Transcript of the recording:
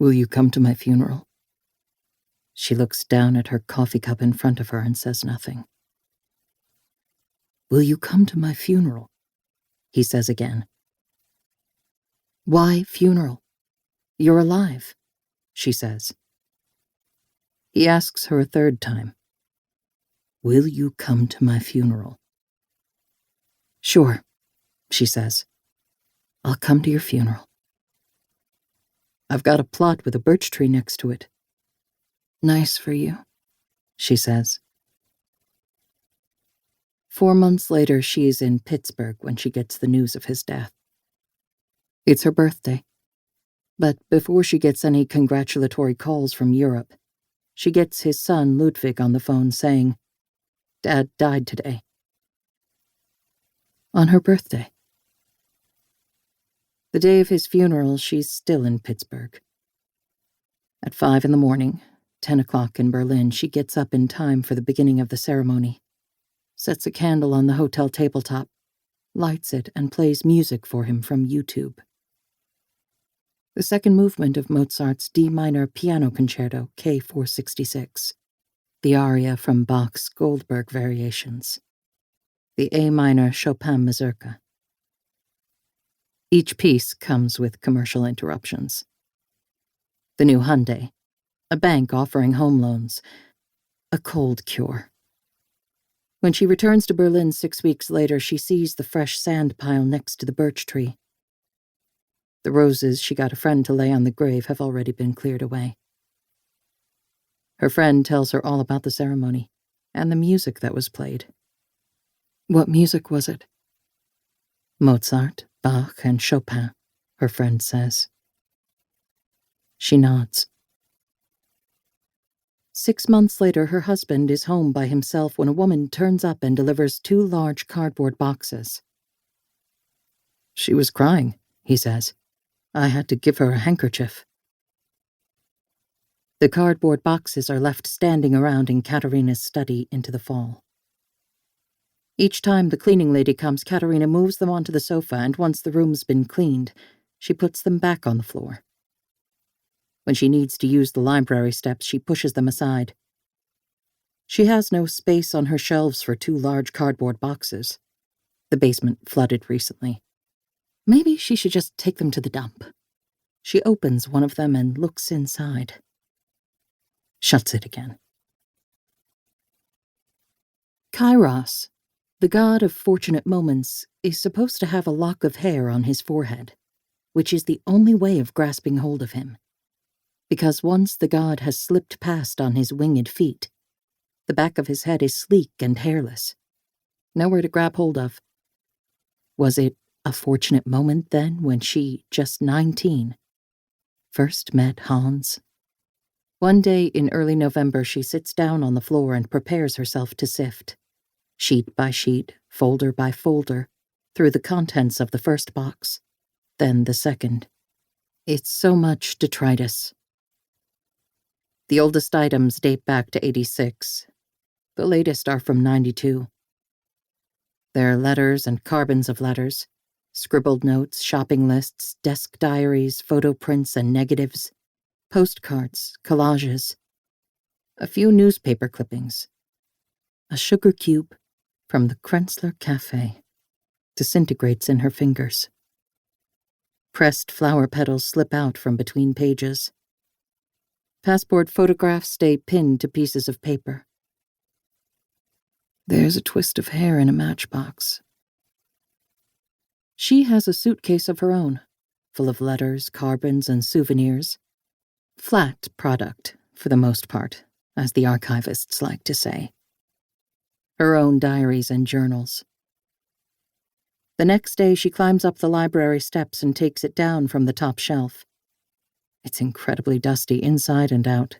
Will you come to my funeral? She looks down at her coffee cup in front of her and says nothing. Will you come to my funeral? He says again. Why funeral? You're alive, she says. He asks her a third time. Will you come to my funeral? Sure, she says. I'll come to your funeral. I've got a plot with a birch tree next to it. Nice for you, she says. 4 months later, she's in Pittsburgh when she gets the news of his death. It's her birthday. But before she gets any congratulatory calls from Europe, she gets his son Ludwig on the phone saying, Dad died today. On her birthday. The day of his funeral, she's still in Pittsburgh. At 5 a.m, 10 o'clock in Berlin, she gets up in time for the beginning of the ceremony, sets a candle on the hotel tabletop, lights it, and plays music for him from YouTube. The second movement of Mozart's D minor piano concerto, K466, the aria from Bach's Goldberg Variations, the A minor Chopin mazurka. Each piece comes with commercial interruptions. The new Hyundai, a bank offering home loans, a cold cure. When she returns to Berlin 6 weeks later, she sees the fresh sand pile next to the birch tree. The roses she got a friend to lay on the grave have already been cleared away. Her friend tells her all about the ceremony and the music that was played. What music was it? Mozart, Bach, and Chopin, her friend says. She nods. 6 months later, her husband is home by himself when a woman turns up and delivers 2 large cardboard boxes. She was crying, he says. I had to give her a handkerchief. The cardboard boxes are left standing around in Katerina's study into the fall. Each time the cleaning lady comes, Katerina moves them onto the sofa, and once the room's been cleaned, she puts them back on the floor. When she needs to use the library steps, she pushes them aside. She has no space on her shelves for 2 large cardboard boxes. The basement flooded recently. Maybe she should just take them to the dump. She opens one of them and looks inside. Shuts it again. Kairos, the god of fortunate moments, is supposed to have a lock of hair on his forehead, which is the only way of grasping hold of him. Because once the god has slipped past on his winged feet, the back of his head is sleek and hairless. Nowhere to grab hold of. Was it a fortunate moment, then, when she, just 19, first met Hans? One day in early November, she sits down on the floor and prepares herself to sift, sheet by sheet, folder by folder, through the contents of the first box, then the second. It's so much detritus. The oldest items date back to 86. The latest are from 92. There are letters and carbons of letters, scribbled notes, shopping lists, desk diaries, photo prints and negatives, postcards, collages, a few newspaper clippings, a sugar cube from the Krenzler Cafe disintegrates in her fingers. Pressed flower petals slip out from between pages. Passport photographs stay pinned to pieces of paper. There's a twist of hair in a matchbox. She has a suitcase of her own, full of letters, carbons, and souvenirs. Flat product, for the most part, as the archivists like to say. Her own diaries and journals. The next day, she climbs up the library steps and takes it down from the top shelf. It's incredibly dusty inside and out.